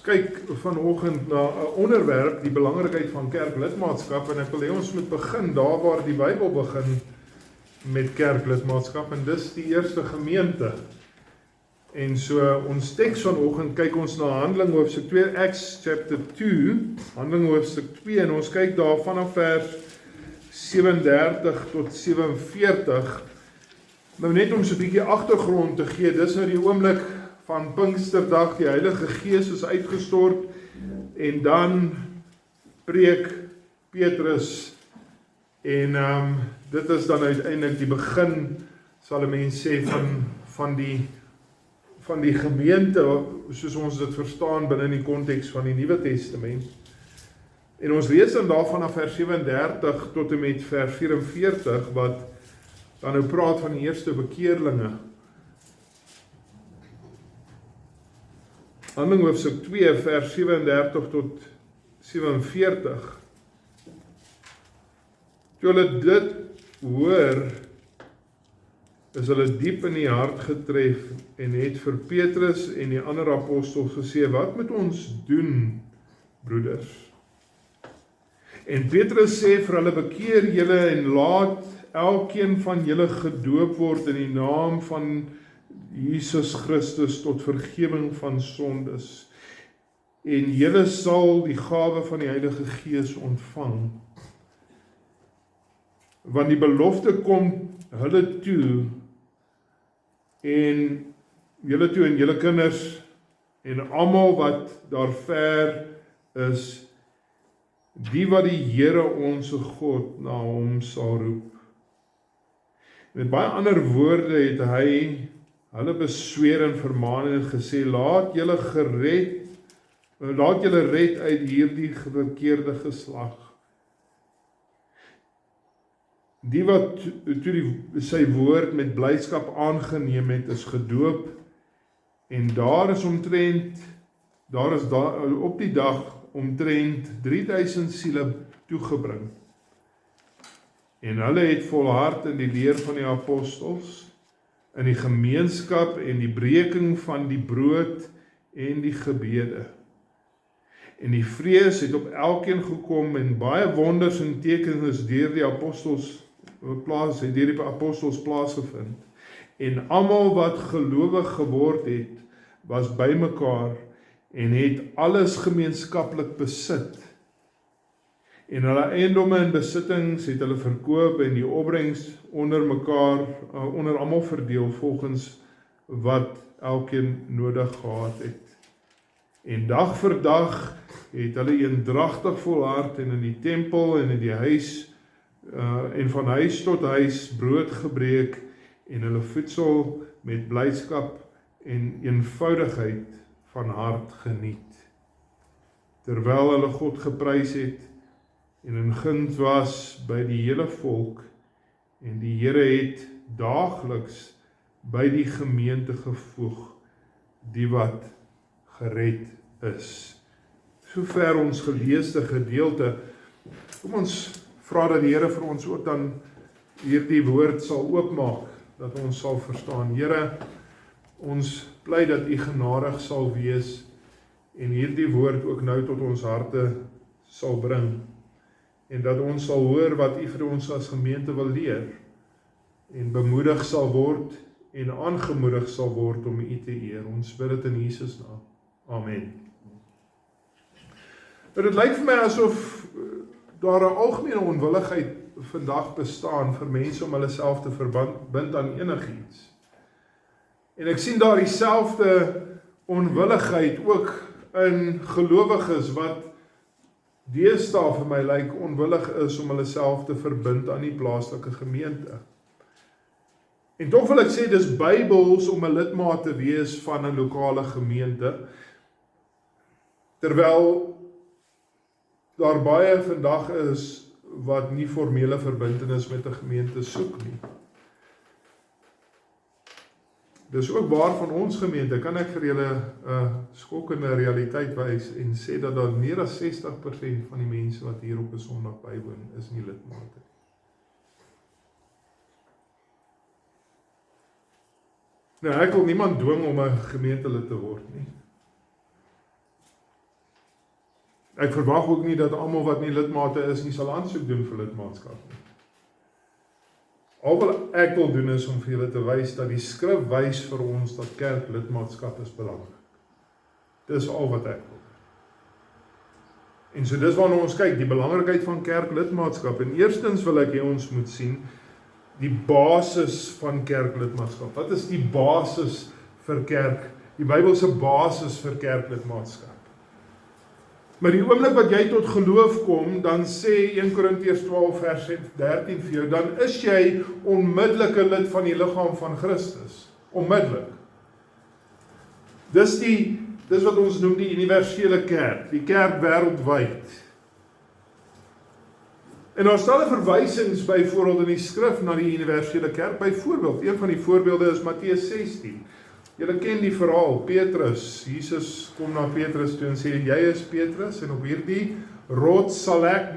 kyk vanoggend na 'n onderwerp, die belangrikheid van kerklidmaatskap, en ek wil hê ons moet begin daar waar die Bybel begin met kerklidmaatskap, en dis die eerste gemeente. En so ons teks vanoggend kyk ons na Handelinge hoofstuk 2, Acts chapter 2, Handelinge hoofstuk 2, en ons kyk daar vanaf vers 37 tot 47. Nou net om so 'n bietjie agtergrond te gee, dis nou die oomblik van Pinksterdag, die Heilige Gees is uitgestort, en dan preek Petrus, en dit is dan uiteindelik die begin, sal 'n mens sê, van die gemeente, soos ons dit verstaan binne die konteks van die Nuwe Testament. En ons lees dan daar vanaf vers 37 tot en met vers 44, wat dan nou praat van die eerste bekeerlinge. Handelinge hoofstuk 2 vers 37 tot 47. Toe hulle dit hoor, is hulle diep in die hart getref en het vir Petrus en die ander apostels gesê, wat moet ons doen, broeders? En Petrus sê vir hulle, bekeer julle en laat elkeen van julle gedoop word in die naam van Jesus Christus tot vergifnis van sondes, en julle sal die gawe van die Heilige Gees ontvang. Want die belofte kom hulle toe, en julle kinders, en almal wat daar ver is, die wat die Here onse God na hom sal roep. Met baie ander woorde het hy hulle besweer en vermaan en gesê, laat julle red uit hierdie verkeerde geslag. Die wat toe sy woord met blydskap aangeneem het, is gedoop, en daar is op die dag omtrent 3000 siele toegebring. En hulle het volhard in die leer van die apostels, in die gemeenskap en die breking van die brood en die gebede. En die vrees het op elkeen gekom, en baie wonders en tekens deur die apostels plaasgevind. En almal wat gelowig geword het, was bymekaar en het alles gemeenskaplik besit. En hulle eiendomme en besittings het hulle verkoop en die opbrengs onder almal verdeel volgens wat elkeen nodig gehad het. En dag vir dag het hulle eendragtig volhard en in die tempel en in die huis en van huis tot huis brood gebreek en hulle voedsel met blydskap en eenvoudigheid van hart geniet. Terwyl hulle God geprys het en in guns was by die hele volk, en die Here het daagliks by die gemeente gevoeg, die wat gered is. Sover ons geleesde gedeelte. Kom ons vra dat die Here vir ons ook dan hierdie woord sal oopmaak, dat ons sal verstaan. Here, ons bly dat U genadig sal wees, en hierdie woord ook nou tot ons harte sal bring, en dat ons sal hoor wat U vir ons as gemeente wil leer, en bemoedig sal word, en aangemoedig sal word om U te eer. Ons bid dit in Jesus naam. Amen. Maar dit lyk vir my asof daar 'n algemene onwilligheid vandag bestaan vir mense om hulle self te verbind aan enigiets. En ek sien daar dieselfde onwilligheid ook in gelowiges wat deesdae vir my lyk onwillig is om hulle self te verbind aan die plaaslike gemeente. En tog wil ek sê, dis Bybels om 'n lidmaat te wees van 'n lokale gemeente, terwyl daar baie vandag is wat nie formele verbintenis met 'n gemeente soek nie. Dis ook waar van ons gemeente, kan ek vir julle 'n skokkende realiteit wys en sê dat daar meer as 60% van die mense wat hier op 'n Sondag bywoon, is nie lidmate. Nou, ek wil niemand dwing om 'n gemeentelid te word nie. Ek verwag ook nie dat almal wat nie lidmate is nie sal aansoek doen vir lidmaatskap nie. Al wat ek wil doen is om vir julle te wys dat die skrif wys vir ons dat kerklidmaatskap is belangrik. Dis al wat ek wil. En so dis waarna ons kyk, die belangrikheid van kerklidmaatskap. En eerstens wil ek hê ons moet sien die basis van kerklidmaatskap. Wat is die basis vir kerk? Die Bybelse basis vir kerklidmaatskap. Maar die oomblik wat jy tot geloof kom, dan sê 1 Korintiërs 12 vers 13 vir jou, dan is jy onmiddellik 'n lid van die liggaam van Christus. Onmiddellik. Dis wat ons noem die universele kerk, die kerk wêreldwyd. En daar staan verwysings byvoorbeeld in die skrif na die universele kerk. Byvoorbeeld, een van die voorbeelde is Matteus 16. Julle ken die verhaal, Petrus, Jesus kom na Petrus toe en sê, jy is Petrus, en op hierdie rots sal ek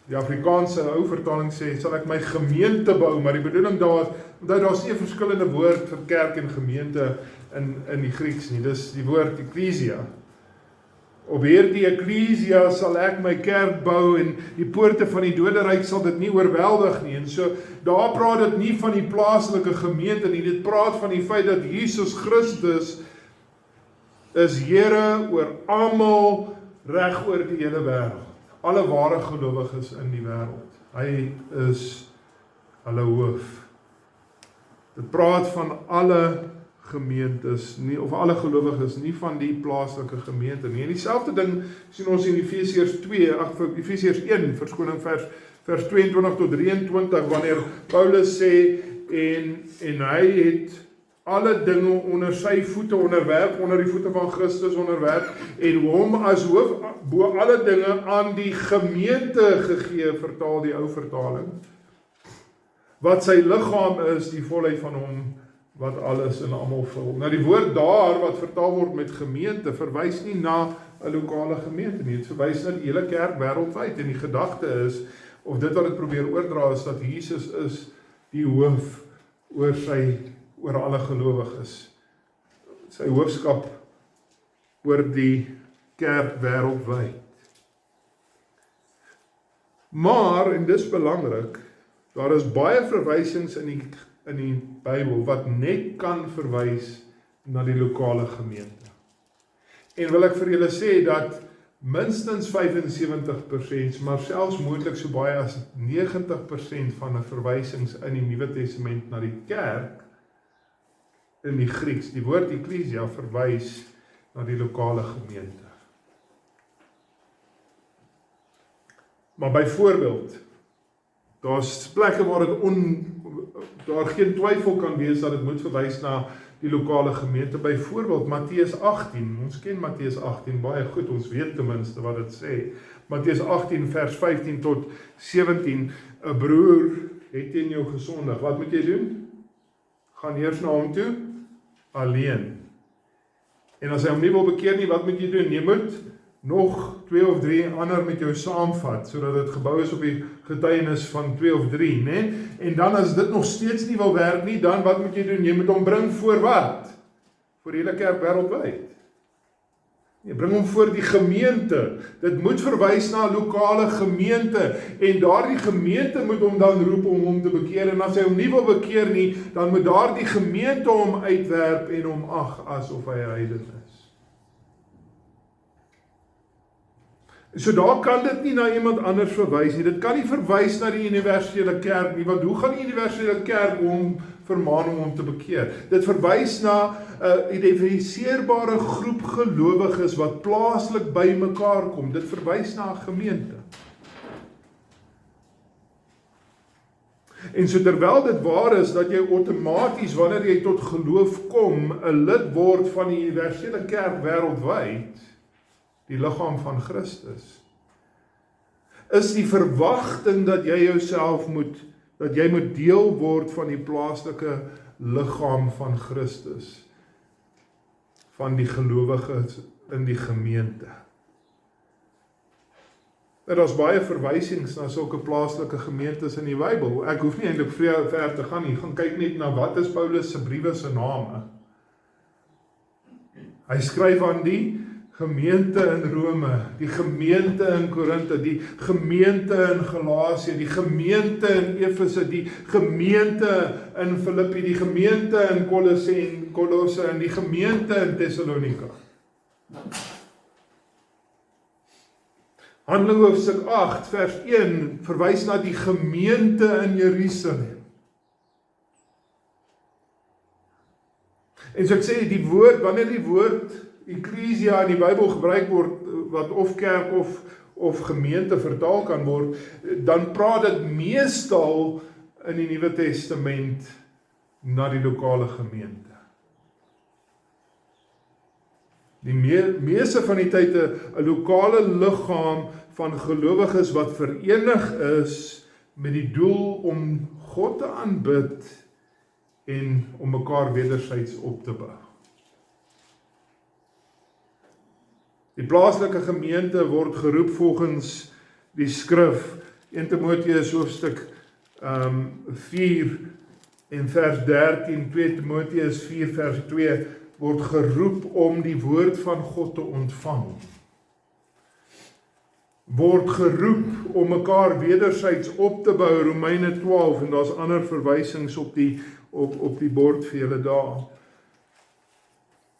die Afrikaanse ou vertaling sê, sal ek my gemeente bou, maar die bedoeling daar's nie 'n verskillende woord vir kerk en gemeente in die Grieks nie, dis die woord ekklesia. Op hierdie ekklesia sal ek my kerk bou en die poorte van die doderyk sal dit nie oorweldig nie. En so, daar praat dit nie van die plaaslike gemeente nie, dit praat van die feit dat Jesus Christus is Here oor almal reg oor die hele wêreld. Alle ware gelowiges in die wêreld. Hy is hulle hoof. Dit praat van alle gemeentes, nie, of alle gelowiges, nie van die plaaslike gemeente nie. En dieselfde ding sien ons in Efesiërs 1, verskoning vers 22 tot 23, wanneer Paulus sê, en hy het alle dinge onder sy voete onderwerp, onder die voete van Christus onderwerp, en hom as hoof bo alle dinge aan die gemeente gegee, vertaal die ou vertaling, wat sy liggaam is, die volheid van hom, wat alles en almal vul. Nou die woord daar, wat vertaal word met gemeente, verwys nie na 'n lokale gemeente nie, het verwys na die hele kerk wêreldwyd, en die gedagte is, of dit wat dit probeer oordra is, dat Jesus is die hoof oor alle gelowiges. Sy hoofskap oor die kerk wêreldwyd. Maar, en dis belangrik, daar is baie verwysings in die Bybel wat net kan verwys na die lokale gemeente. En wil ek vir julle sê dat minstens 75%, maar selfs moontlik so baie as 90% van die verwysings in die Nuwe Testament na die kerk in die Grieks, die woord ekklesia verwys na die lokale gemeente. Maar byvoorbeeld, daar's plekke waar daar geen twyfel kan wees dat dit moet verwys na die lokale gemeente. Byvoorbeeld Matteus 18, ons ken Matteus 18 baie goed, ons weet ten minste wat dit sê. Matteus 18 vers 15 tot 17, 'n broer het teen jou gesondig, wat moet jy doen? Gaan eers na hom toe, alleen. En as hy hom nie wil bekeer nie, wat moet jy doen? Jy moet nog 2 of 3 ander met jou saamvat, sodat dit gebou is op die getuienis van 2 of 3, né? En dan as dit nog steeds nie wil werk nie, dan wat moet jy doen? Jy moet hom bring voor wat? Voor die hele kerk wêreldwyd. Jy bring hom voor die gemeente. Dit moet verwys na 'n lokale gemeente, en daardie gemeente moet hom dan roep om hom te bekeer, en as hy hom nie wil bekeer nie, dan moet daardie gemeente hom uitwerp en hom ag asof hy 'n heiden is. So daar kan dit nie na iemand anders verwys nie. Dit kan nie verwys na die universele kerk nie, want hoe gaan die universele kerk hom vermaan om hom te bekeer? Dit verwys na 'n identifiseerbare groep gelowiges wat plaaslik by mekaar kom. Dit verwys na 'n gemeente. En so terwyl dit waar is dat jy outomaties wanneer jy tot geloof kom, 'n lid word van die universele kerk wêreldwyd, die liggaam van Christus, is die verwagting dat jy jouself dat jy moet deel word van die plaaslike liggaam van Christus, van die gelowiges in die gemeente. Daar's baie verwysings na sulke plaaslike gemeentes in die Bybel. Ek hoef nie eintlik ver te gaan nie, gaan kyk net na wat is Paulus se briewe se name. Hy skryf aan die gemeente in Rome, die gemeente in Korinthe, die gemeente in Galasië, die gemeente in Efese, die gemeente in Filippi, die gemeente in Kolosse en die gemeente in Thessalonika. Handelinge hoofstuk 8 vers 1 verwys na die gemeente in Jerusalem. En so ek sê, die woord, wanneer die woord Ekklesia in die Bybel gebruik word, wat of kerk of gemeente vertaal kan word, dan praat dit meestal in die Nuwe Testament na die lokale gemeente. Die meeste van die tyd 'n lokale liggaam van gelowiges wat verenig is met die doel om God te aanbid en om mekaar wederzijds op te bou. Die plaaslike gemeente word geroep volgens die skrif 1 Timoteus hoofstuk 4 en vers 13, 2 Timoteus 4 vers 2 word geroep om die woord van God te ontvang. Word geroep om mekaar wederzijds op te bou, Romeine 12, en daar's ander verwysings op die bord vir julle daar.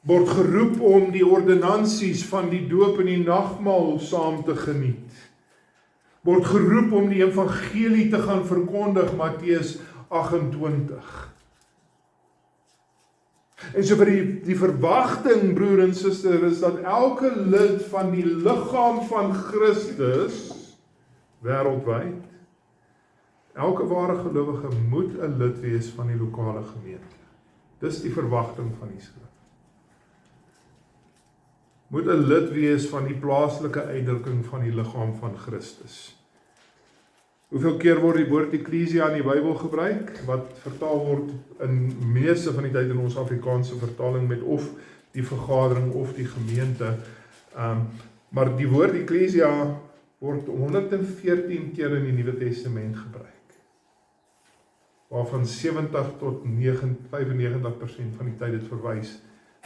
Word geroep om die ordonnansies van die doop en die nagmaal saam te geniet. Word geroep om die evangelie te gaan verkondig, Matteus 28. En so vir die verwagting, broer en suster, is dat elke lid van die liggaam van Christus, wêreldwyd, elke ware gelowige moet 'n lid wees van die lokale gemeente. Dis die verwagting van die skrif. Moet 'n lid wees van die plaaslike uitdrukking van die liggaam van Christus. Hoeveel keer word die woord Ekklesia in die Bybel gebruik, wat vertaal word in meeste van die tyd in ons Afrikaanse vertaling met of die vergadering of die gemeente. Maar die woord Ekklesia word 114 keer in die Nuwe Testament gebruik, waarvan 70 tot 95% van die tyd dit verwys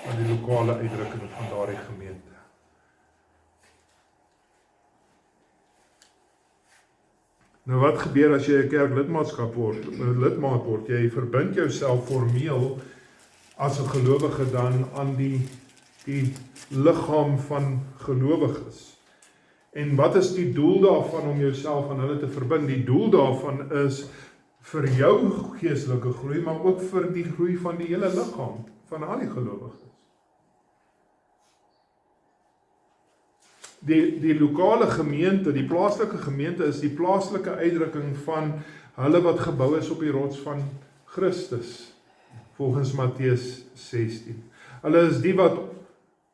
aan die lokale uitdrukking van daardie gemeente. Nou wat gebeur as jy 'n kerklidmaat word? Jy verbind jouself formeel as 'n gelowige dan aan die liggaam van gelowiges. En wat is die doel daarvan om jouself aan hulle te verbind? Die doel daarvan is vir jou geestelike groei, maar ook vir die groei van die hele liggaam, van al die gelowiges. Die lokale gemeente, die plaaslike gemeente is die plaaslike uitdrukking van hulle wat gebou is op die rots van Christus, volgens Matteus 16. Hulle is die wat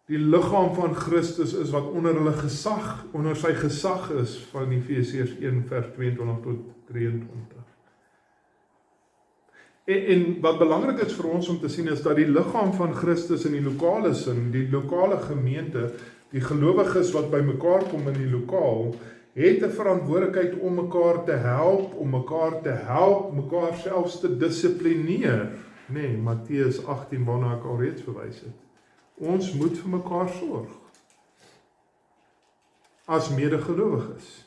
die liggaam van Christus is, wat onder sy gesag is, van Efesiërs 1 vers 22 tot 23. En wat belangrik is vir ons om te sien is dat die liggaam van Christus in die lokale sin, die lokale gemeente, die gelowiges wat by mekaar kom in die lokaal, het 'n verantwoordelikheid om mekaar te help, mekaar selfs te dissiplineer. Nee, Matteus 18 waarna ek al reeds verwys het. Ons moet vir mekaar sorg as medegelowiges.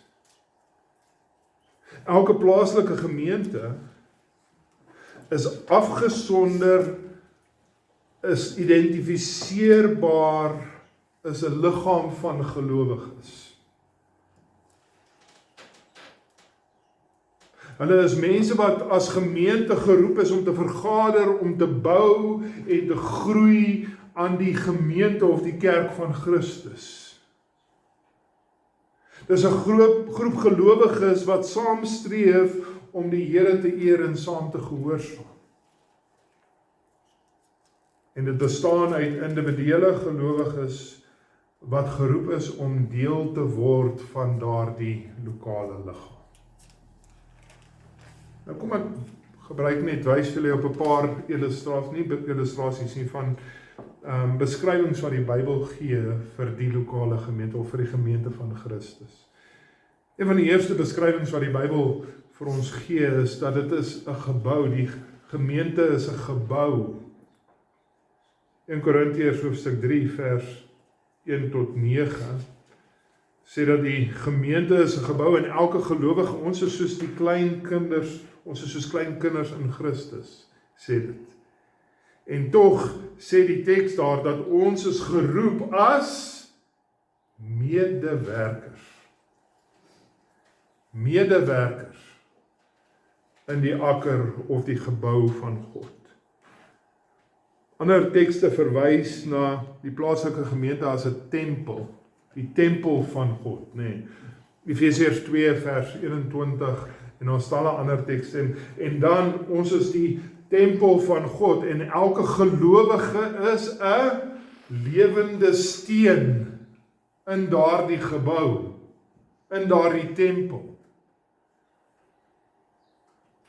Elke plaaslike gemeente is afgesonder, is identifiseerbaar, is 'n liggaam van gelowiges. Hulle is mense wat as gemeente geroep is om te vergader, om te bou en te groei aan die gemeente of die kerk van Christus. Dis 'n groep gelowiges wat saam streef om die Here te eer en saam te gehoorsaam. En dit bestaan uit individuele gelowiges wat geroep is om deel te word van daardie lokale liggaam. Nou kom ek gebruik net, wys vir julle op 'n paar illustrasies nie van beskrywings wat die Bybel gee vir die lokale gemeente of vir die gemeente van Christus. Een van die eerste beskrywings wat die Bybel vir ons gee is dat dit is 'n gebou, die gemeente is 'n gebou. In Korintiërs hoofstuk 3 vers 1 tot 9, sê dat die gemeente is 'n gebou en elke gelowige, ons is soos die kleinkinders, ons is soos kleinkinders in Christus, sê dit. En tog sê die teks daar dat ons is geroep as medewerkers. Medewerkers in die akker of die gebou van God. Ander tekste verwys na die plaaslike gemeente as 'n tempel, die tempel van God, nee. Efesiërs 2 vers 21 en ons staan 'n ander tekste en dan ons is die tempel van God en elke gelowige is 'n lewende steen in daardie gebou, in daardie tempel.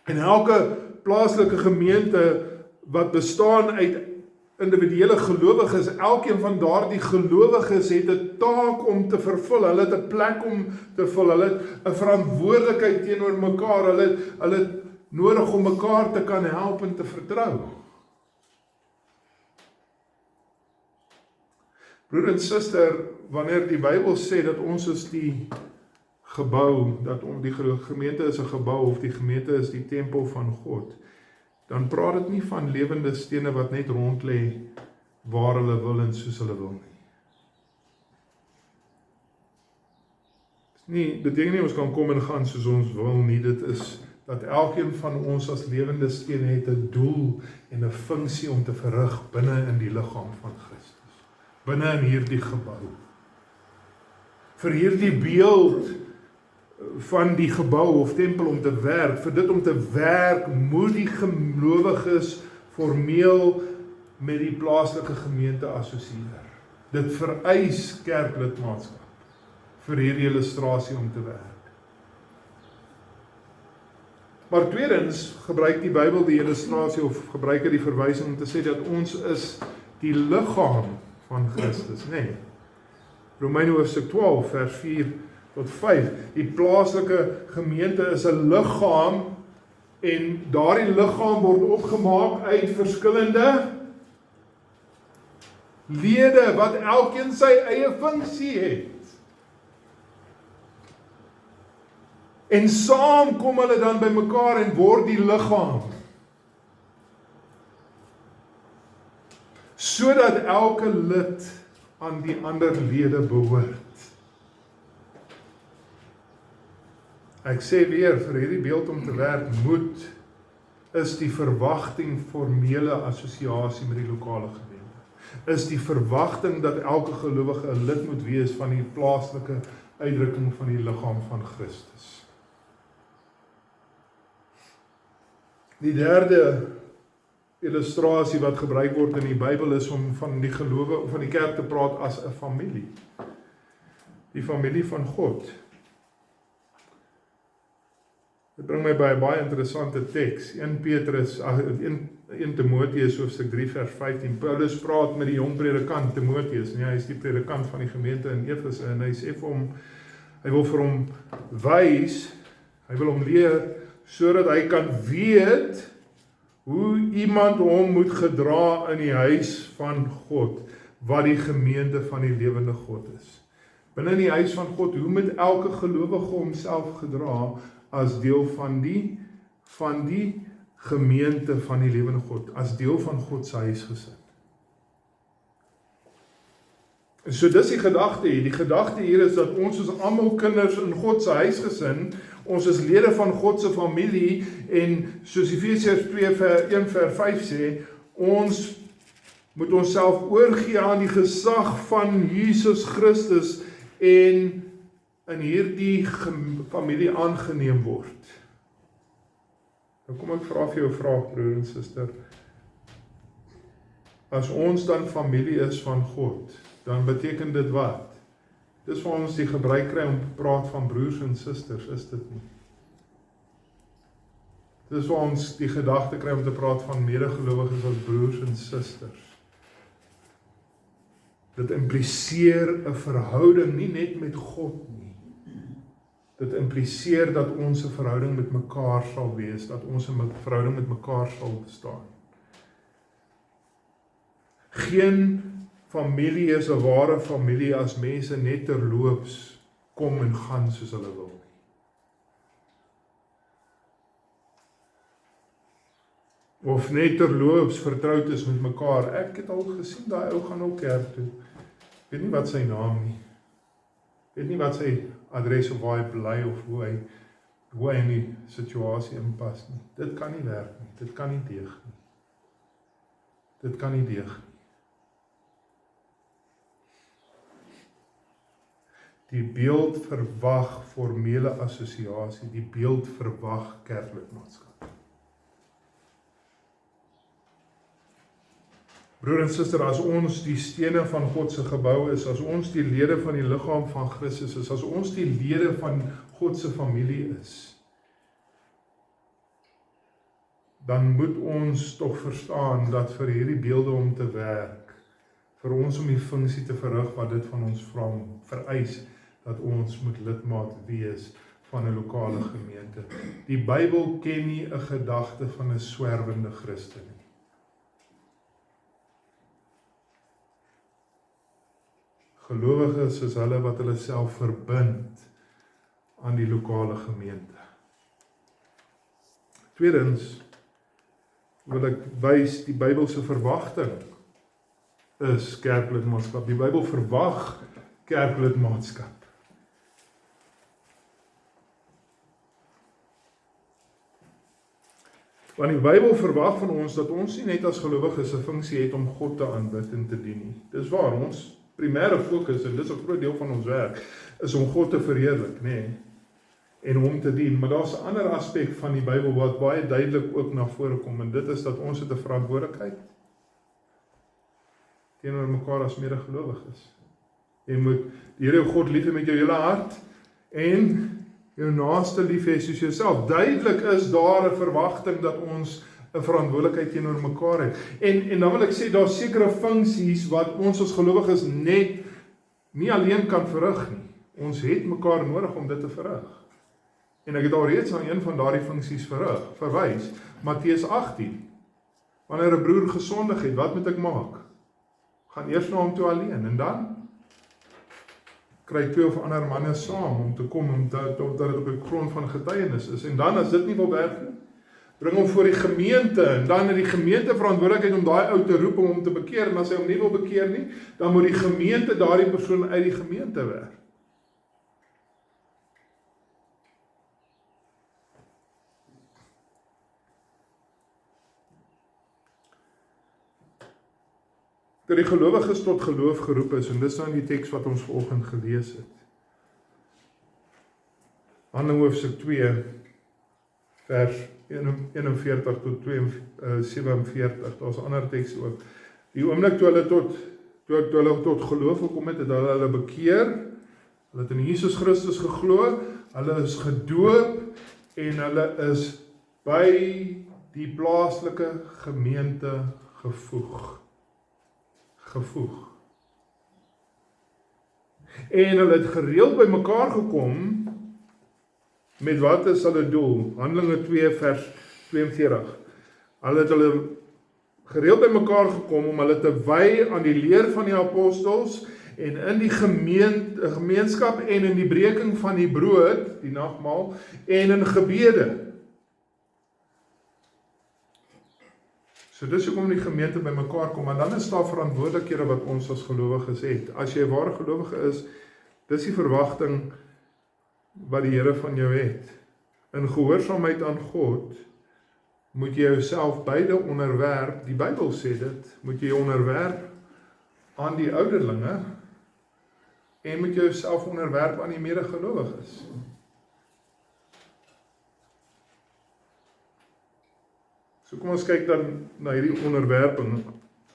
En elke plaaslike gemeente wat bestaan uit individuele gelowiges, elkeen van daardie gelowiges het 'n taak om te vervul, hulle het 'n plek om te vul, hulle het 'n verantwoordelikheid teenoor mekaar, hulle het nodig om mekaar te kan help en te vertrou. Broer en suster, wanneer die Bybel sê dat ons is die gebou, dat die gemeente is 'n gebou of die gemeente is die tempel van God, dan praat dit nie van lewende stene wat net rond lê waar hulle wil en soos hulle wil nie. Dit beteken nie ons kan kom en gaan soos ons wil nie, dit is dat elkeen van ons as lewende stene het 'n doel en 'n funksie om te verrig binne in die liggaam van Christus, binne in hierdie gebou. Vir hierdie beeld van die gebou of tempel om te werk, vir dit om te werk, moet die gelowiges formeel met die plaaslike gemeente assosieer. Dit vereis kerklidmaatskap vir hierdie illustrasie om te werk. Maar tweedens gebruik die Bybel die illustrasie of gebruik hy die verwysing om te sê dat ons is die liggaam van Christus, nee. Romeine hoofstuk 12 vers 4 tot 5. Die plaaslike gemeente is 'n liggaam en daardie liggaam word opgemaak uit verskillende lede wat elkeen sy eie funksie het. En saam kom hulle dan by mekaar en word die liggaam. Sodat elke lid aan die ander lede behoort. Ek sê weer, vir hierdie beeld om te werk, is die verwagting formele assosiasie met die lokale gemeente. Is die verwagting dat elke gelowige 'n lid moet wees van die plaaslike uitdrukking van die liggaam van Christus. Die derde illustrasie wat gebruik word in die Bybel is om van die gelowe of van die kerk te praat as 'n familie. Die familie van God. Dit bring my by 'n baie interessante teks. 1 Timoteus hoofstuk 3 vers 15. Paulus praat met die jong predikant Timoteus, en hy is die predikant van die gemeente in Efese en hy sê vir hom, hy wil vir hom wys, hy wil hom leer sodat hy kan weet hoe iemand hom moet gedra in die huis van God, wat die gemeente van die lewende God is. Binne in die huis van God, hoe moet elke gelowige homself gedra as deel van die gemeente van die lewende God, as deel van God se huisgesin. So dis die gedagte hier. Die gedagte hier is dat ons is almal kinders in God se huisgesin, ons is lede van God se familie en soos Efesiërs 2 vers 5 sê, ons moet onsself oorgee aan die gesag van Jesus Christus en in hierdie familie aangeneem word. Nou kom ek vra vir jou 'n vraag, broer en suster. As ons dan familie is van God, dan beteken dit wat? Dis waar ons die gebruik kry om te praat van broers en susters, is dit nie? Dis waar ons die gedagte kry om te praat van medegelowiges as broers en susters. Dit impliseer 'n verhouding nie net met God nie. Dit impliseer dat ons 'n verhouding met mekaar sal wees, dat ons 'n verhouding met mekaar sal bestaan. Geen familie is 'n ware familie as mense net terloops kom en gaan soos hulle wil nie. Of net terloops vertroud is met mekaar. Ek het al gesien, daai ou gaan ook kerk toe. Ek weet nie wat sy naam nie. Ek weet nie wat sy adres of waar hy bly of hoe hy in die situasie inpas nie. Dit kan nie werk nie. Dit kan nie deeg nie. Dit kan nie deeg nie. Die beeld verwag formele assosiasie. Die beeld verwag kerklidmaatskap. Broer en suster, as ons die stene van God se gebou is, as ons die lede van die liggaam van Christus is, as ons die lede van God se familie is, dan moet ons tog verstaan dat vir hierdie beelde om te werk, vir ons om die funksie te verrig wat dit van ons vereis, dat ons moet lidmaat wees van 'n lokale gemeente. Die Bybel ken nie 'n gedagte van 'n swerwende Christen nie. Gelowiges is hulle wat hulle self verbind aan die lokale gemeente. Tweedens wil ek wys die Bybelse verwagting is kerklidmaatskap. Die Bybel verwag kerklidmaatskap. Want die Bybel verwag van ons dat ons nie net as gelowiges 'n funksie het om God te aanbid en te dien nie. Dis waar ons primêre fokus, en dit is 'n groot deel van ons werk, is om God te verheerlik, nê, en hom te dien. Maar daar's 'n ander aspek van die Bybel wat baie duidelik ook na vore kom, en dit is dat ons het 'n verantwoordelikheid teenoor mekaar as medegelowiges. Jy moet die Here jou God lief hê met jou hele hart en jou naaste lief hê soos jouself. Duidelik is daar 'n verwagting dat ons 'n verantwoordelikheid teenoor mekaar het. En dan wil ek sê, daar's sekere funksies wat ons as gelowiges net nie alleen kan verrig nie. Ons het mekaar nodig om dit te verrig. En ek het al reeds aan een van daardie funksies verwys. Matteus 18. Wanneer 'n broer gesondig het, wat moet ek maak? Gaan eers na hom toe alleen, en dan kry 2 of ander manne saam om te kom, omdat dit op die grond van getuienis is. En dan, as dit nie wil werk nie, bring hom voor die gemeente, en dan het die gemeente verantwoordelikheid om daai ou te roep om hom te bekeer, en as hy hom nie wil bekeer nie, dan moet die gemeente daardie persoon uit die gemeente werk. Dat die gelowiges tot geloof geroep is, en dis nou die teks wat ons vanoggend gelees het. Handelinge hoofstuk 2, vers 41 tot 47, daar's 'n ander teks ook. Die oomblik toe hulle tot geloof gekom het, het hulle bekeer, hulle het in Jesus Christus geglo, hulle is gedoop, en hulle is by die plaaslike gemeente gevoeg. En hulle het gereeld by mekaar gekom, met wat is hulle doel? Handelinge 2 vers 42. Hulle het gereeld by mekaar gekom om hulle te wy aan die leer van die apostels, en in die gemeenskap en in die breking van die brood, die nagmaal, en in gebede. So dis hoekom die gemeente by mekaar kom, en dan is daar verantwoordelikhede wat ons as gelowiges het. As jy 'n ware gelowige is, dis die verwagting wat die Here van jou het. In gehoorsaamheid aan God, moet jy jouself beide onderwerp, die Bybel sê dit, moet jy onderwerp aan die ouderlinge, en moet jy jouself onderwerp aan die medegelowiges. So kom ons kyk dan na hierdie onderwerping.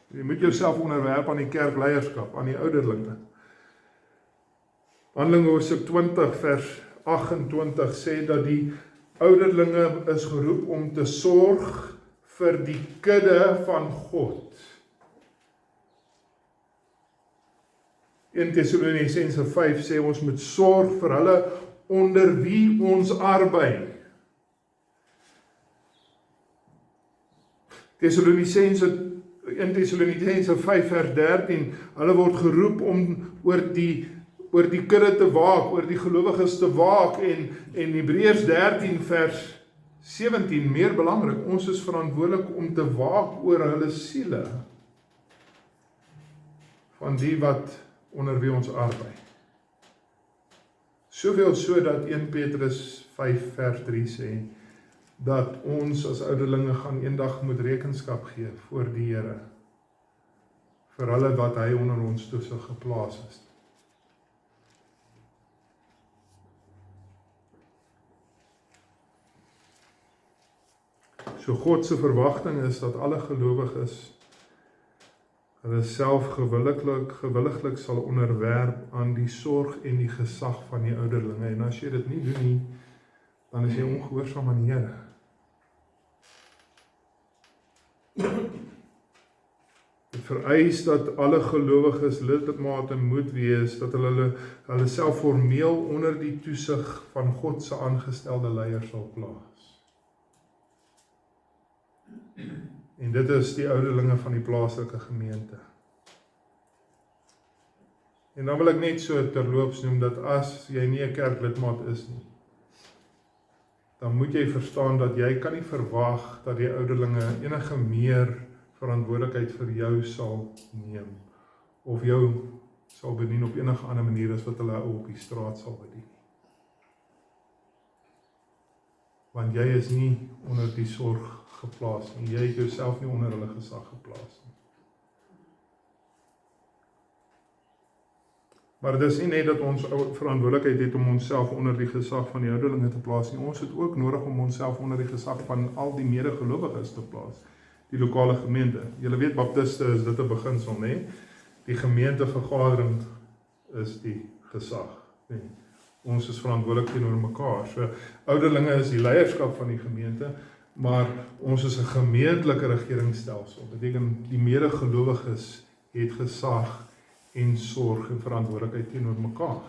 Jy moet jouself onderwerp aan die kerkleierskap, aan die ouderlinge. Handelinge hoofstuk 20 vers 28 sê dat die ouderlinge is geroep om te sorg vir die kudde van God. 1 Tessalonisense 5 sê ons moet sorg vir hulle onder wie ons arbei. Tessalonisense 1 Tessalonisense 5 vers 13, hulle word geroep om oor die kudde te waak, oor die gelowiges te waak, en Hebreërs 13 vers 17, meer belangrik, ons is verantwoordelik om te waak oor hulle siele, van die wat onder wie ons arbei. Soveel so dat 1 Petrus 5 vers 3 sê, dat ons as ouderlinge gaan eendag moet rekenskap gee voor die Here, vir hulle wat hy onder ons toesig geplaas is. So God se verwagting is dat alle gelowiges hulle self gewilliglik sal onderwerp aan die sorg en die gesag van die ouderlinge. En as jy dit nie doen nie, dan is jy ongehoorsaam aan die Here. Dit vereis dat alle gelowiges lidmate moet wees, dat hulle self formeel onder die toesig van God se aangestelde leiers sal plaas. En dit is die ouderlinge van die plaaslike gemeente. En dan wil ek net so terloops noem, dat as jy nie 'n kerklidmaat is nie, dan moet jy verstaan dat jy kan nie verwag dat die ouderlinge enige meer verantwoordelikheid vir jou sal neem, of jou sal bedien op enige ander manier as wat hulle op die straat sal bedien. Want jy is nie onder die sorg geplaas nie, jy het jouself nie onder hulle gesag geplaas nie. Maar dit is nie net dat ons verantwoordelikheid het om onsself onder die gesag van die ouderlinge te plaas nie, ons het ook nodig om onsself onder die gesag van al die medegelowiges te plaas, die lokale gemeente. Julle weet, baptiste is dit 'n beginsel, nê? Die gemeentevergadering is die gesag, nê? Ons is verantwoordelik teenoor mekaar. So, ouderlinge is die leierskap van die gemeente, maar ons is 'n gemeentelike regeringsstelsel. Dit beteken die medegelowiges het gesag en sorg en verantwoordelikheid teenoor mekaar.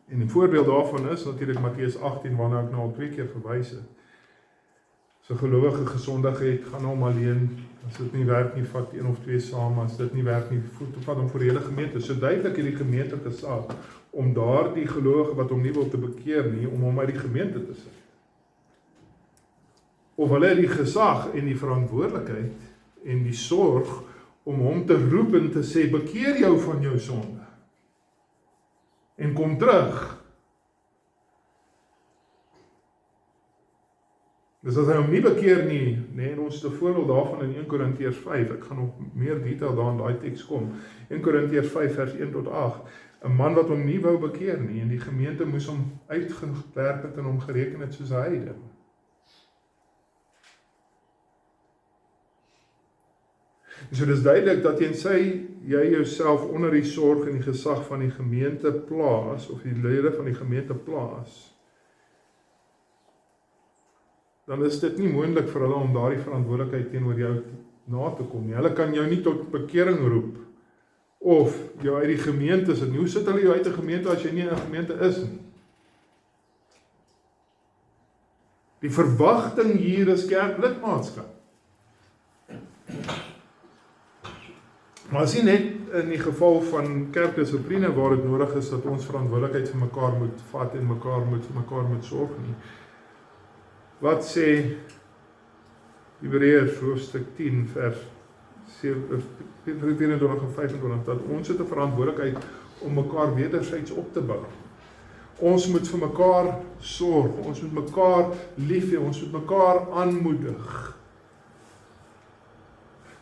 En 'n voorbeeld daarvan is natuurlik Matteus 18, waarna ek nou al 2 keer verwys het. As 'n gelowige gesondig het, gaan hom alleen. As dit nie werk nie, vat 1 of 2 saam. As dit nie werk nie, vat hom vir die hele gemeente. So duidelik het die gemeente gesag om daardie gelowige wat hom nie wil te bekeer nie, om hom uit die gemeente te sit. Of hulle het die gesag en die verantwoordelikheid en die sorg om hom te roep en te sê, bekeer jou van jou sonde en kom terug. Dus as hy hom nie bekeer nie, en ons het 'n voorbeeld daarvan in 1 Korintiërs 5, ek gaan nog meer detail daar in daai teks kom, 1 Korintiërs 5 vers 1 tot 8, 'n man wat hom nie wou bekeer nie, en die gemeente moes hom uitgewerk het en hom gereken het soos 'n heiden. So dis duidelik dat tensy jy jouself onder die sorg en die gesag van die gemeente plaas, of die lede van die gemeente plaas, dan is dit nie moontlik vir hulle om daardie verantwoordelikheid teenoor jou na te kom nie. Hulle kan jou nie tot bekering roep, of jou uit die gemeente sit nie. Hoe sit hulle jou uit 'n gemeente as jy nie in 'n gemeente is nie? Die verwagting hier is kerklidmaatskap. Maar as nie net in die geval van kerkdissipline waar dit nodig is dat ons verantwoordelikheid vir mekaar moet vat en vir mekaar moet sorg nie. Wat sê Hebreërs hoofstuk 10 vers 24 en 25, dat ons het 'n verantwoordelikheid om mekaar wederzijds op te bou. Ons moet vir mekaar sorg, ons moet mekaar lief hê, ons moet mekaar aanmoedig.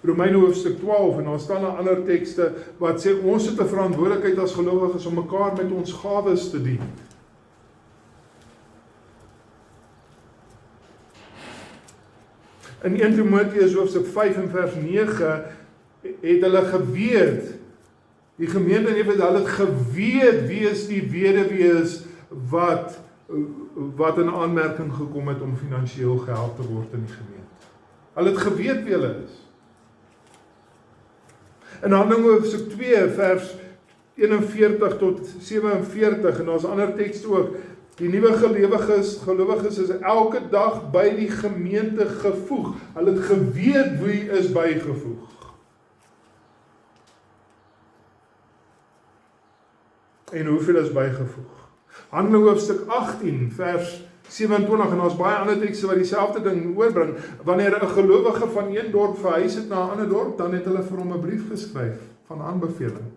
Romeine hoofstuk 12, en daar staan 'n ander tekste wat sê ons het 'n verantwoordelikheid as gelowiges om mekaar met ons gawes te dien. In 1 Timoteus hoofstuk 5 en vers 9 het hulle geweet, die gemeente het hulle geweet wie is die weduwees wat in aanmerking gekom het om finansiëel gehelp te word in die gemeente. Hulle het geweet wie hulle is. In Handelinge hoofstuk 2 vers 41 tot 47, en daar's 'n ander teks ook, Die nuwe gelowiges is elke dag by die gemeente gevoeg. Hulle het geweet wie is bygevoeg. En hoeveel is bygevoeg? Handelinge hoofstuk 18 vers 27 en daar's baie ander tekste wat dieselfde ding oorbring. Wanneer 'n gelowige van een dorp verhuis het na 'n ander dorp, dan het hulle vir hom 'n brief geskryf van aanbeveling.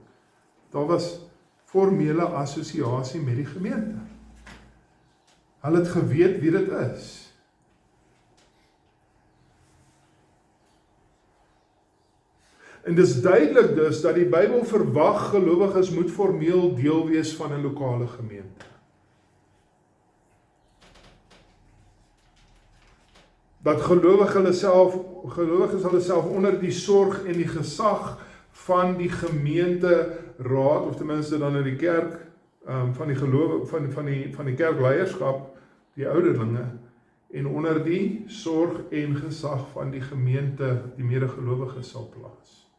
Daar was formele assosiasie met die gemeente. Hulle het geweet wie dit is. En dis duidelik dus dat die Bybel verwag gelowiges moet formeel deel wees van 'n lokale gemeente. Dat gelowiges hulle self onder die sorg en die gesag van die gemeente raad, of ten minste dan in die kerk, van die kerkleierskap, die ouderlinge, en onder die sorg en gesag van die gemeente, die medegelowiges sal plaas.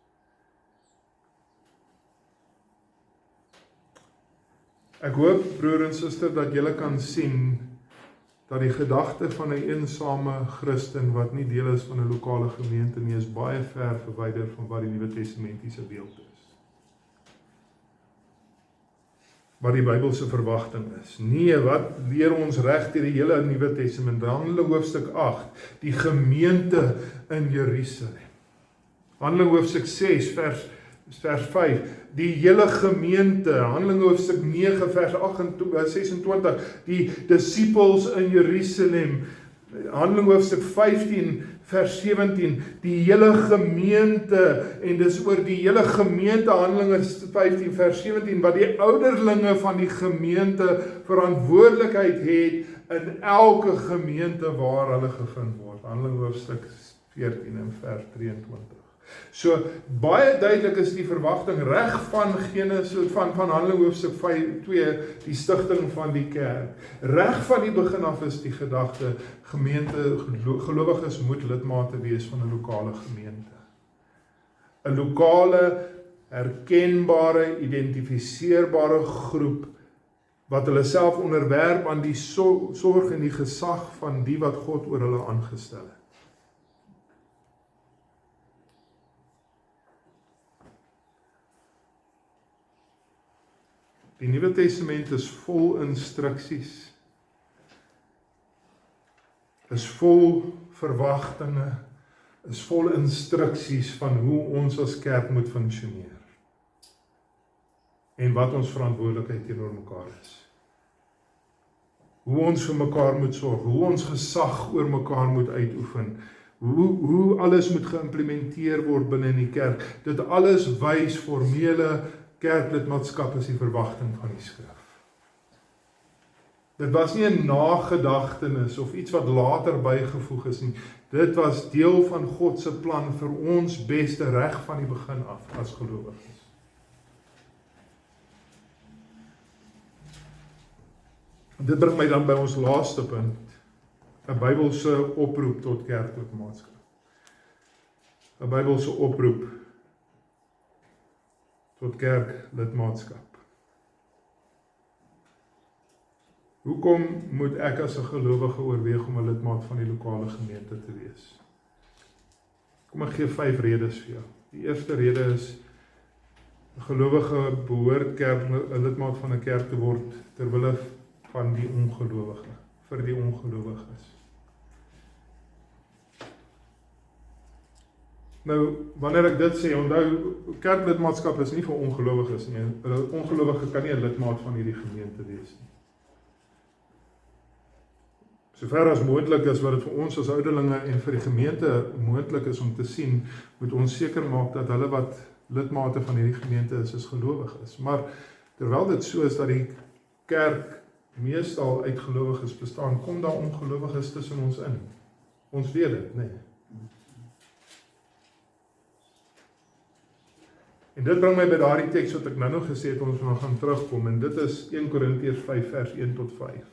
Ek hoop, broer en suster, dat julle kan sien dat die gedagte van 'n eensame Christen wat nie deel is van 'n lokale gemeente nie, is baie ver verwyder van wat die Nuwe Testamentiese beeld is. Wat die Bybelse verwagting is. Nee, wat leer ons reg deur die hele Nuwe Testament? Handelinge hoofstuk 8, die gemeente in Jerusalem. Handelinge hoofstuk 6 vers 5, die hele gemeente. Handelinge hoofstuk 9 vers 26, die disippels in Jerusalem. Handelinge hoofstuk 15 vers 17, die hele gemeente, en dis oor die hele gemeente, Handelinge 15 vers 17, wat die ouderlinge van die gemeente verantwoordelikheid het in elke gemeente waar hulle gevind word. Handelinge hoofstuk 14 en vers 23. So, baie duidelik is die verwagting reg van Genesis, van Handelinge hoofstuk 2, die stigting van die kerk. Reg van die begin af is die gedagte, gemeente, gelowiges moet lidmate wees van 'n lokale gemeente. 'n Lokale, herkenbare, identifiseerbare groep, wat hulle self onderwerp aan die sorg en die gesag van die wat God oor hulle aangestel het. Die Nuwe Testament is vol instruksies, is vol verwagtinge, is vol instruksies van hoe ons as kerk moet funksioneer. En wat ons verantwoordelikheid teenoor mekaar is. Hoe ons vir mekaar moet sorg, hoe ons gesag oor mekaar moet uitoefen, hoe alles moet geïmplementeer word binne in die kerk. Dit alles wys formele kerklidmaatskap is die verwagting van die skrif. Dit was nie 'n nagedagtenis of iets wat later bygevoeg is nie. Dit was deel van God se plan vir ons beste reg van die begin af as gelowiges. Dit bring my dan by ons laaste punt, 'n Bybelse oproep tot kerklidmaatskap. 'n Bybelse oproep tot kerklidmaatskap. Hoekom moet ek as 'n gelowige oorweeg om 'n lidmaat van die lokale gemeente te wees? Kom ek gee 5 redes vir jou. Die eerste rede is, 'n gelowige behoort 'n lidmaat van 'n kerk te word ter wille van die ongelowige, vir die ongelowiges. Nou, wanneer ek dit sê, onthou, kerklidmaatskap is nie vir ongelowiges nie. 'n Ongelowige kan nie 'n lidmaat van hierdie gemeente wees nie. Sover as moontlik is wat dit vir ons as ouderlinge en vir die gemeente moontlik is om te sien, moet ons seker maak dat hulle wat lidmate van hierdie gemeente is gelowiges. Maar terwyl dit so is dat die kerk meestal uit gelowiges bestaan, kom daar ongelowiges tussen ons in. Ons weet dit, nee. En dit bring my by daardie teks wat ek nou nog gesê het, ons nog gaan terugkom, en dit is 1 Korintiërs 5 vers 1 tot 5.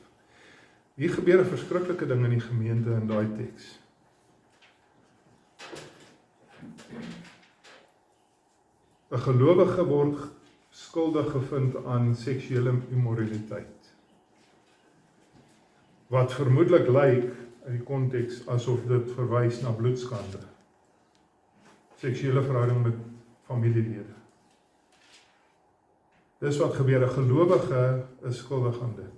Hier gebeur 'n verskriklike ding in die gemeente in daai teks. ‘n gelowige word skuldig gevind aan seksuele immoraliteit. wat vermoedelik lyk in die konteks asof dit verwys na bloedskande, seksuele verhouding met familielede. Dis wat gebeur, 'n gelowige is skuldig aan dit.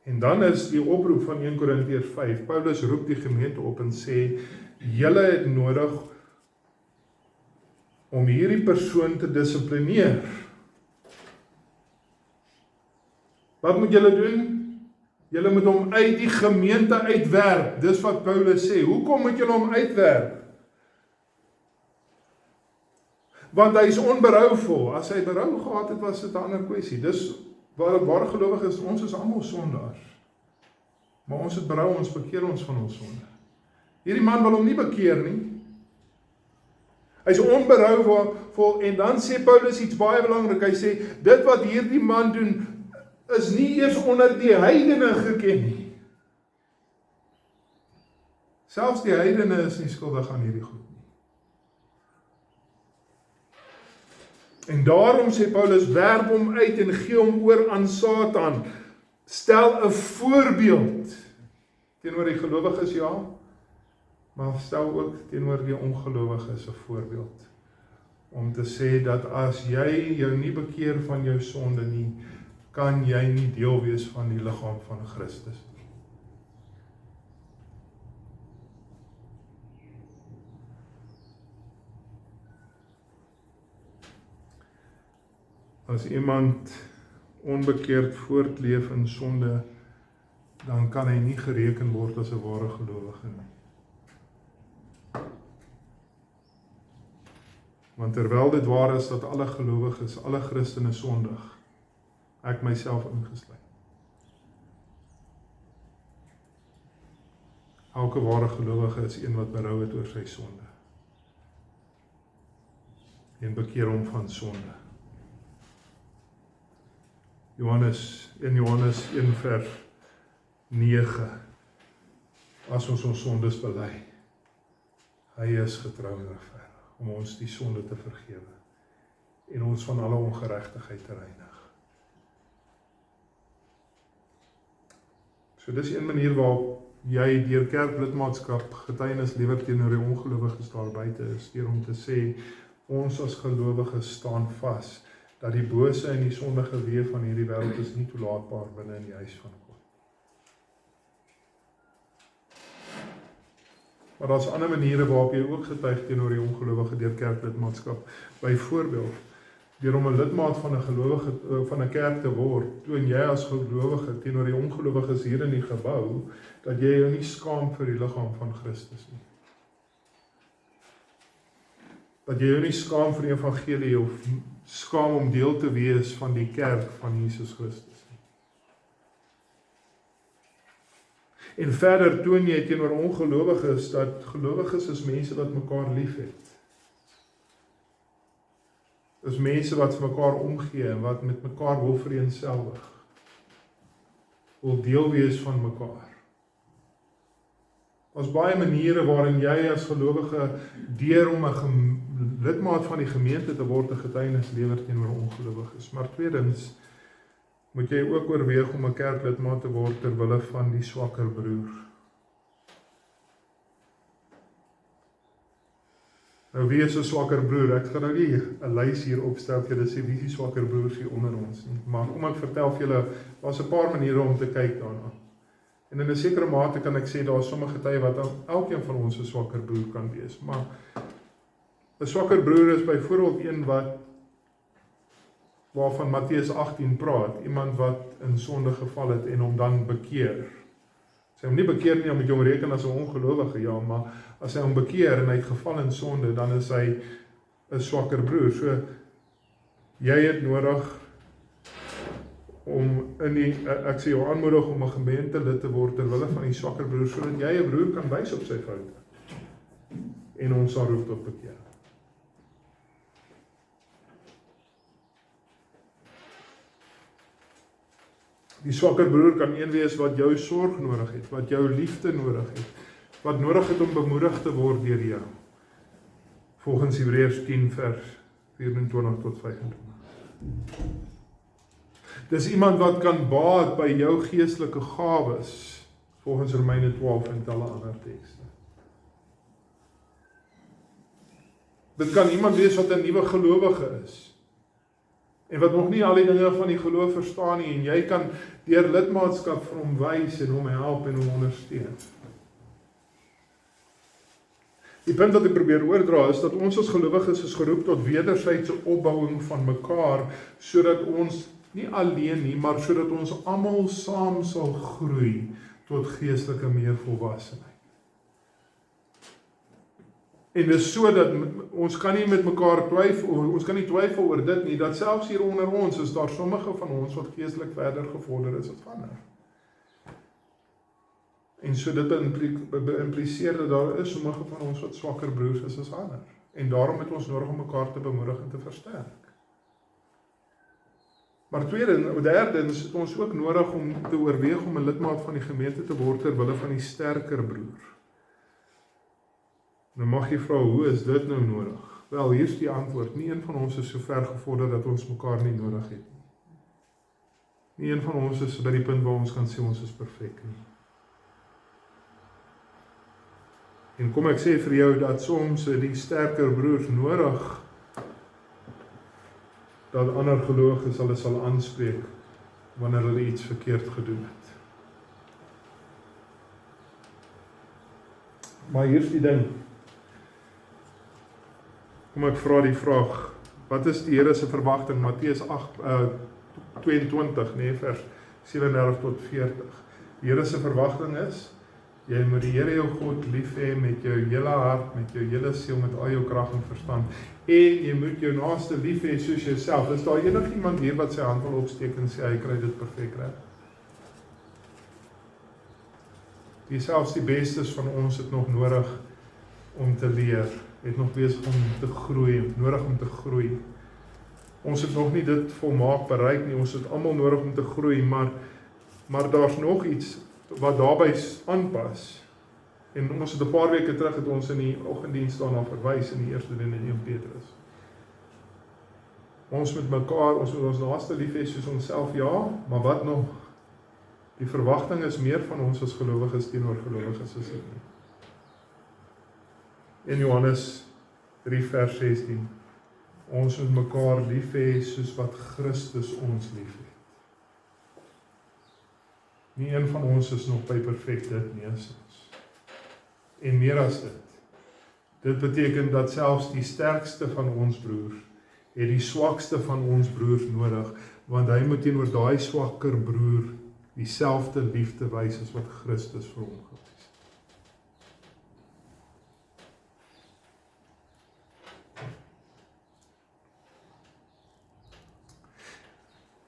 En dan is die oproep van 1 Korintiërs 5, Paulus roep die gemeente op en sê, julle het nodig om hierdie persoon te dissiplineer. Wat moet julle doen? Julle moet hom uit die gemeente uitwerp. Dis wat Paulus sê. Hoekom moet julle hom uitwerp? Want hy is onberouvol. As hy berou gehad het, was dit 'n ander kwessie. Dis waar gelowig is, ons is almal sondaars. Maar ons het berou, ons bekeer ons van ons sonde. Hierdie man wil hom nie bekeer nie. Hy is onberouvol en dan sê Paulus iets baie belangrik. Hy sê, dit wat hierdie man doen, is nie eers onder die heidene geken nie. Selfs die heidene is nie skuldig aan hierdie goed nie. En daarom sê Paulus, werp hom uit en gee hom oor aan Satan. Stel 'n voorbeeld teenoor die gelowiges, ja, maar stel ook teenoor die ongelowiges 'n voorbeeld. Om te sê dat as jy jou nie bekeer van jou sonde nie, kan jy nie deel wees van die liggaam van Christus nie. As iemand onbekeerd voortleef in sonde, dan kan hy nie gereken word as 'n ware gelowige nie. Want terwyl dit waar is dat alle gelowiges, alle Christene sondig, ek myself ingesluit. Elke ware gelowige is een wat berou het oor sy sonde. En bekeer hom van sonde. Johannes 1 vers 9. As ons sondes bely, hy is getrou en regverdig om ons die sonde te vergewe en ons van alle ongeregtigheid te reinig. So dis een manier waarop jy deur kerklidmaatskap getuienis lewer teenoor die ongelowiges daar buite is, deur om te sê, ons as gelowiges staan vas, dat die bose en die sondige weë van hierdie wêreld is nie toelaatbaar binne in die huis van God. Maar daar's ander maniere waarop jy ook getuig teenoor die ongelowige deur kerklidmaatskap. Byvoorbeeld, deur om 'n lidmaat van 'n gelowige van 'n kerk te word, toon jy as gelowige teenoor die ongelowiges hier in die gebou, dat jy jou nie skaam vir die liggaam van Christus nie. Dat jy jou nie skaam vir die evangelie of skaam om deel te wees van die kerk van Jesus Christus nie. En verder toon jy teenoor ongelowiges dat gelowiges is mense wat mekaar liefhet. Is mense wat vir mekaar omgee en wat met mekaar wil vereenselwig. Wil deel wees van mekaar. Daar's baie maniere waarin jy as gelowige deur om 'n lidmaat van die gemeente te word 'n getuienis lewer teenoor ongelowiges. Maar tweedens moet jy ook oorweeg om 'n kerklidmaat te word ter wille van die swakker broer. Nou wie is 'n swakker broer? Ek gaan nou nie 'n lys hier opstel vir julle sê wie is die swakker broers hier onder ons nie. Maar kom ek vertel vir julle, daar's 'n paar maniere om te kyk daarna. En in 'n sekere mate kan ek sê daar is sommige tye wat elkeen van ons 'n swakker broer kan wees. Maar 'n swakker broer is byvoorbeeld een waarvan Matteus 18 praat, iemand wat in sonde geval het en hom dan bekeer. As hy hom nie bekeer nie, dan moet jy hom reken as 'n ongelowige, ja, maar as hy hom bekeer en hy het geval in sonde, dan is hy 'n swakker broer. So, jy het nodig om ek sê jou aanmoedig om 'n gemeentelid te word ter wille van die swakker broer, sodat jy 'n broer kan wys op sy foute en ons sal roep tot bekering. Die swakker broer kan een wees wat jou sorg nodig het, wat jou liefde nodig het, wat nodig het om bemoedig te word deur jou. Volgens Hebreërs 10 vers 24 tot 25. Dis iemand wat kan baat by jou geestelike gawes, volgens Romeine 12 en talle ander tekste. Dit kan iemand wees wat 'n nuwe gelowige is, en wat nog nie al die dinge van die geloof verstaan nie, en jy kan deur lidmaatskap vir hom wys en hom help en hom ondersteun. Die punt wat ek probeer oordra is dat ons as gelowiges is geroep tot wederwysige opbouing van mekaar, sodat ons nie alleen nie, maar sodat ons almal saam sal groei tot geestelike meervolwassenheid. En dis so dat ons kan nie met mekaar twyfel, ons kan nie twyfel oor dit nie, dat selfs hier onder ons is daar sommige van ons wat geestelik verder gevorder is as ander. En so dit impliseer dat daar is sommige van ons wat swakker broers is as ander. En daarom het ons nodig om mekaar te bemoedig en te versterk. Maar derdens het ons ook nodig om te oorweeg om 'n lidmaat van die gemeente te word ter wille van die sterker broer. Nou mag jy vra, hoe is dit nou nodig? Wel, hier is die antwoord. Nie een van ons is so ver gevorder dat ons mekaar nie nodig het nie. Nie een van ons is by die punt waar ons kan sê ons is perfek nie. En kom ek sê vir jou dat soms die sterker broers nodig dat ander gelowiges hulle sal aanspreek wanneer hulle iets verkeerd gedoen het. Maar hier is die ding. Kom ek vra die vraag, wat is die Here se verwagting? Matteus 22, vers 37 tot 40. Die Here se verwagting is, jy moet die Here jou God lief hê met jou hele hart, met jou hele siel, met al jou krag en verstand. En jy moet jou naaste lief hê soos jouself. Is daar enigiemand hier wat sy hand wil opsteek en sê hy kry dit perfek reg? Die selfs die bestes van ons het nog nodig om te leer, het nog besig om te groei, nodig om te groei. Ons het nog nie dit volmaak bereik nie, ons het almal nodig om te groei, maar daar's nog iets wat daarby aanpas. En ons het 'n paar weke terug het ons in die oggenddiens daarna verwys in die eerste ding in 1 Petrus. Ons moet mekaar, ons moet ons naaste lief hê soos onsself, ja, maar wat nog? Die verwagting is meer van ons as gelowiges teenoor gelowiges as dit nie. In Johannes 3 vers 16, ons moet mekaar lief hê soos wat Christus ons lief het. Nie een van ons is nog by perfek dit nie as ons. En meer as dit. Dit beteken dat selfs die sterkste van ons broers het die swakste van ons broers nodig, want hy moet teenoor daai swakker broer dieselfde liefde wys as wat Christus vir hom gewys het.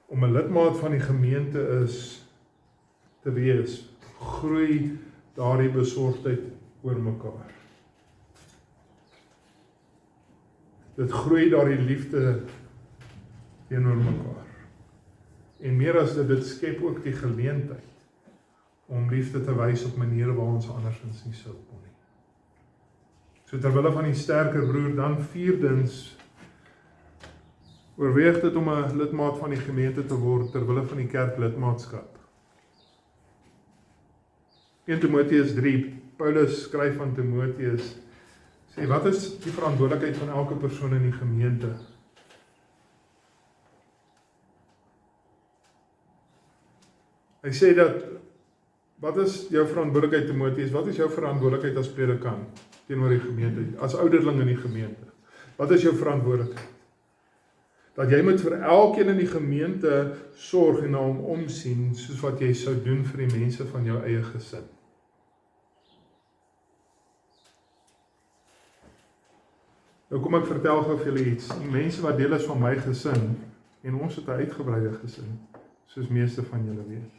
Om 'n lidmaat van die gemeente is te wees, groei daardie besorgdheid oor mekaar. Dit groei daardie liefde teenoor mekaar. En meer as dit skep ook die geleentheid om liefde te wys op maniere waar ons andersins nie sou kon nie. So terwille van die sterker broer, dan vierdens, oorweeg dit om 'n lidmaat van die gemeente te word terwille van die kerklidmaatskap. 1 Timoteus 3, Paulus skryf aan Timoteus, sê, wat is die verantwoordelikheid van elke persoon in die gemeente? Hy sê dat, wat is jou verantwoordelikheid, Timoteus? Wat is jou verantwoordelikheid as predikant teenoor die gemeente, as ouderling in die gemeente? Wat is jou verantwoordelikheid? Dat jy moet vir elkeen in die gemeente sorg en na hom omsien, soos wat jy sou doen vir die mense van jou eie gesin. Nou kom ek vertel gou vir julle iets. Die mense wat deel is van my gesin, en ons het 'n uitgebreide gesin, soos meeste van julle weet.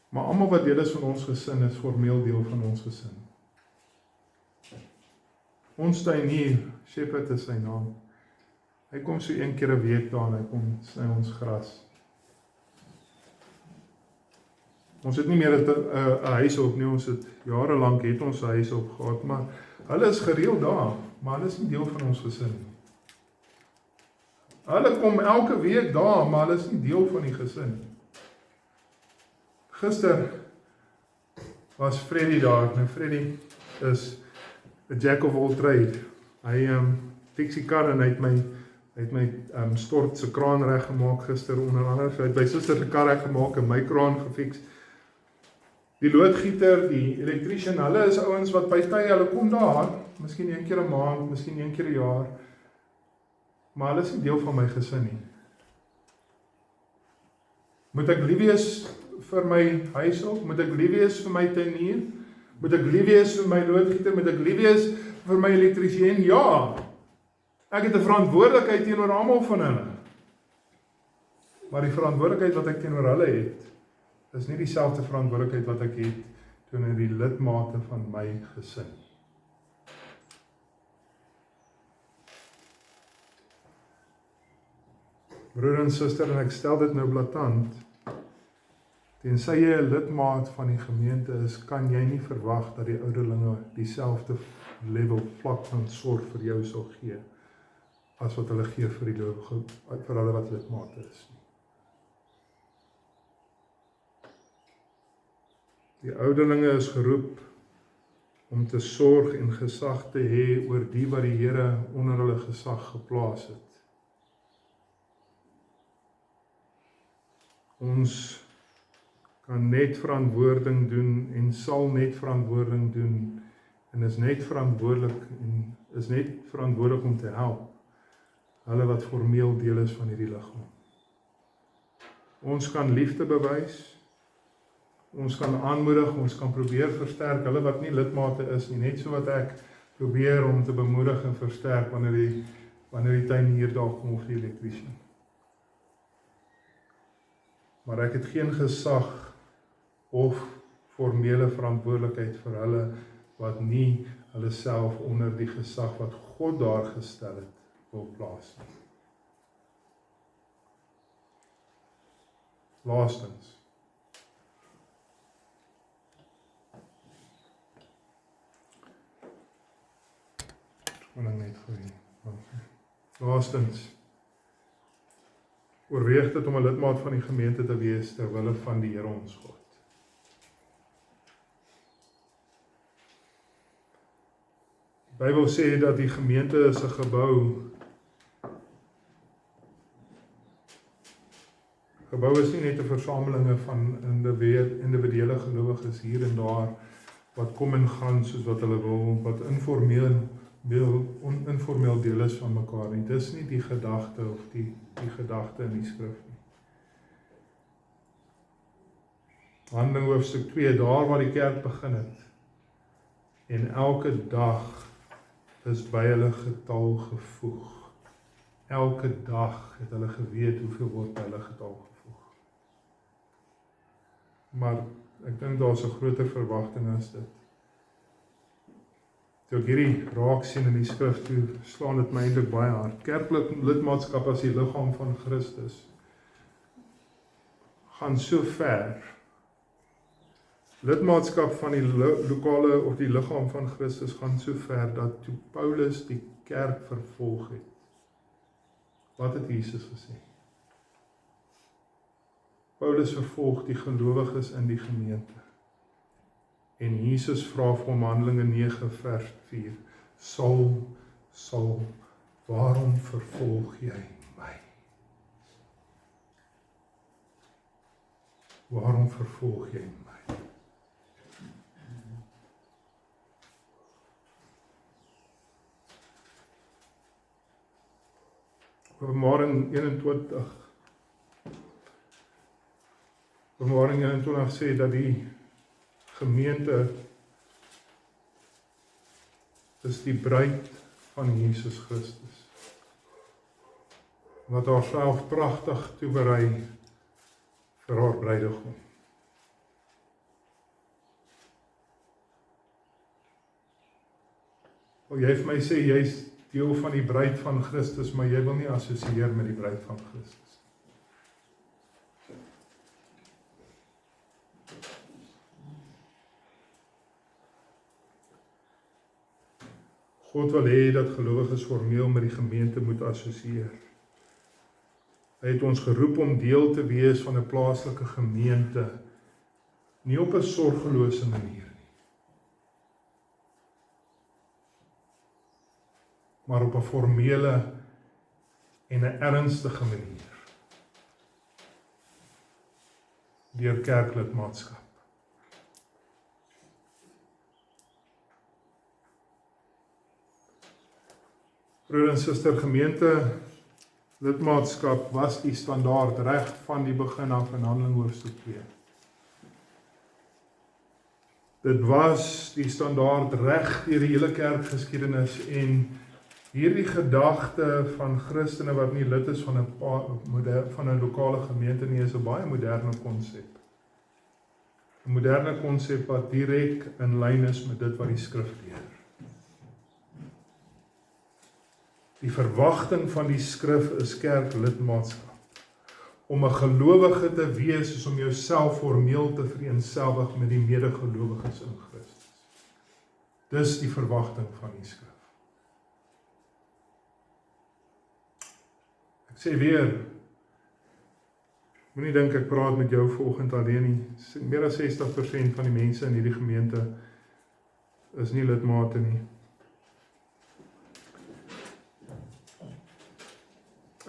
Maar almal wat deel is van ons gesin is formeel deel van ons gesin. Ons tuinier, Shepherd is sy naam. Hy kom so 1 keer 'n week daar en hy kom sny ons gras. Ons het nie meer 'n huis op nie, ons het jare lank het ons 'n huis op gehad, maar hulle is gereeld daar, maar hulle is nie deel van ons gesin nie. Hulle kom elke week daar, maar hulle is nie deel van die gesin nie. Gister was Freddy daar. Nou Freddy is a jack of all trade. Hy fix die kar en hy het my stort se kraan reggemaak gister onder andere. Hy het by suster se kar reggemaak en my kraan gefix. Die loodgieter, die elektriesien, hulle is ouens wat by tye, hulle kom daar, miskien 1 keer 'n maand, miskien 1 keer 'n jaar, maar hulle is nie deel van my gesin nie. Moet ek lief wees vir my huishulp? Moet ek lief wees vir my tuinier? Moet ek lief wees vir my loodgieter? Moet ek lief wees vir my elektriesien? Ja! Ek het 'n verantwoordelikheid teenoor almal van hulle. Maar die verantwoordelikheid wat ek teenoor hulle het, is nie dieselfde verantwoordelikheid wat ek het teenoor die lidmate van my gesin. Broer en suster, en ek stel dit nou blaatant, tensy jy 'n lidmaat van die gemeente is, kan jy nie verwag dat die ouderlinge dieselfde level vlak van sorg vir jou sal gee, as wat hulle gee vir hulle wat lidmate is nie. Die ouderlinge is geroep om te sorg en gesag te hê oor die wat die Here onder hulle gesag geplaas het. Ons kan net verantwoording doen en sal net verantwoording doen en is net verantwoordelik om te help hulle wat formeel deel is van hierdie liggaam. Ons kan liefde bewys, ons kan aanmoedig, ons kan probeer versterk hulle wat nie lidmate is nie, net so wat ek probeer om te bemoedig en versterk wanneer die tuinier daar kom of die elektriesien. Maar ek het geen gesag of formele verantwoordelikheid vir hulle wat nie hulle self onder die gesag wat God daar gestel het wil plaas. Laastens. Laastens. Oorweeg dit om 'n lidmaat van die gemeente te wees ter wille van die Here ons God. Die Bybel sê dat die gemeente is 'n gebou. Gebou is nie net 'n versamelinge van individuele gelowiges hier en daar wat kom en gaan soos wat hulle wil, wat informeel deel is van mekaar nie. Dis nie die gedagte of die gedagte in die skrif nie. Handelinge hoofstuk 2, daar waar die kerk begin het. En elke dag is by hulle getal gevoeg. Elke dag het hulle geweet hoeveel word by hulle getal gevoeg. Maar ek dink daar is 'n groter verwagting as dit. Toe ek hierdie raak sien in die skrif, toe slaan dit my eintlik baie hard. Kerklidmaatskap as die liggaam van Christus gaan so ver. Lidmaatskap van die lokale of die liggaam van Christus gaan so ver dat toe Paulus die kerk vervolg het. Wat het Jesus gesê? Paulus vervolg die gelowiges in die gemeente. En Jesus vra vir hom Handelinge 9 vers 4. Saul, waarom vervolg jy my? Waarom vervolg jy my? Openbaring 21 sê dat die gemeente is die bruid van Jesus Christus, wat haarself pragtig toeberei vir haar bruidegom. Jy vir my sê, jy is deel van die bruid van Christus, maar jy wil nie assosieer met die bruid van Christus. God wil hê dat gelowiges formeel met die gemeente moet assosieer. Hy het ons geroep om deel te wees van 'n plaaslike gemeente, nie op 'n sorgelose manier nie, maar op 'n formele en 'n ernstige manier, deur kerklidmaatskap. Broer en suster, gemeente lidmaatskap was die standaard reg van die begin af in Handelinge hoofstuk 2. Dit was die standaard reg deur die hele kerkgeskiedenis en hierdie gedagte van Christene wat nie lid is van 'n lokale gemeente nie, is 'n baie moderne konsep. 'n Moderne konsep wat direk in lyn is met dit wat die skrif leer. Die verwagting van die skrif is kerklidmaatskap. Om 'n gelowige te wees is om jouself formeel te vereenselwig met die medegelowiges in Christus. Dis die verwagting van die skrif. Ek sê weer, moenie dink ek praat met jou vanoggend alleen nie. Meer as 60% van die mense in hierdie gemeente is nie lidmate nie.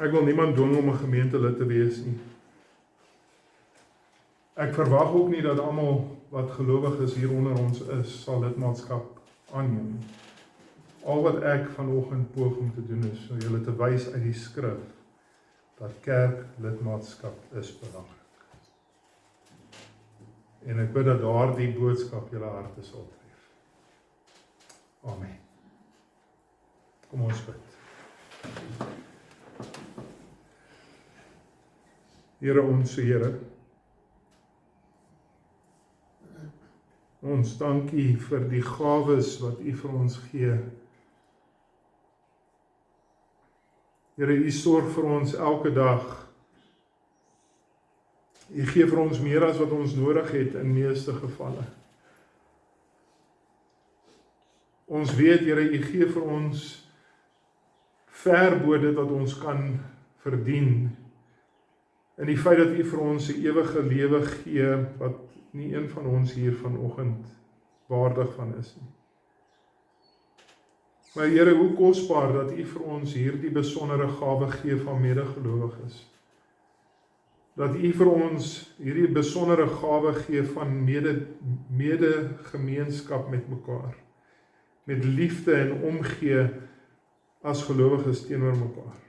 Ek wil niemand dwing om 'n gemeentelid te wees nie. Ek verwag ook nie dat almal wat gelowig is hier onder ons is, sal lidmaatskap aanneem. Al wat ek vanoggend poog om te doen is, julle te wys uit die skrif, dat kerklidmaatskap is belangrik. En ek bid dat daardie boodskap julle harte sal tref. Amen. Kom ons bid. Here, onse Here, ons dankie vir die gawes wat U vir ons gee. Here, U sorg vir ons elke dag. U gee vir ons meer as wat ons nodig het in meeste gevalle. Ons weet, Here, U gee vir ons ver bo dit wat ons kan verdien. En die feit dat U vir ons 'n ewige lewe gee, wat nie een van ons hier vanoggend waardig van is nie. Maar Here, hoe kosbaar dat U vir ons hierdie besondere gawe gee van medegelowiges. Dat U vir ons hierdie besondere gawe gee van medegemeenskap met mekaar. Met liefde en omgee as gelowiges teenoor mekaar.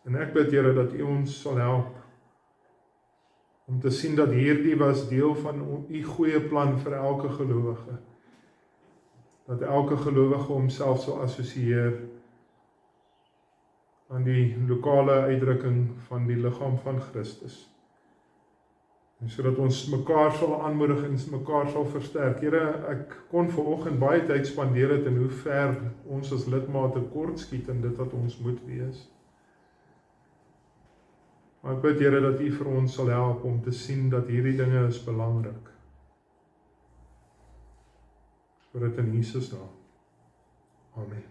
En ek bid, Here, dat U ons sal help om te sien dat hierdie was deel van U goeie plan vir elke gelowige. Dat elke gelowige homself sal assosieer aan die lokale uitdrukking van die liggaam van Christus. En sodat ons mekaar sal aanmoedig en mekaar sal versterk. Here, ek kon vanoggend baie tyd spandeer het in hoe ver ons as lidmate kortskiet in dit wat ons moet wees. Maar ek bid, Here, dat U vir ons sal help om te sien dat hierdie dinge is belangrik. Vir dit in Jesus naam. Amen.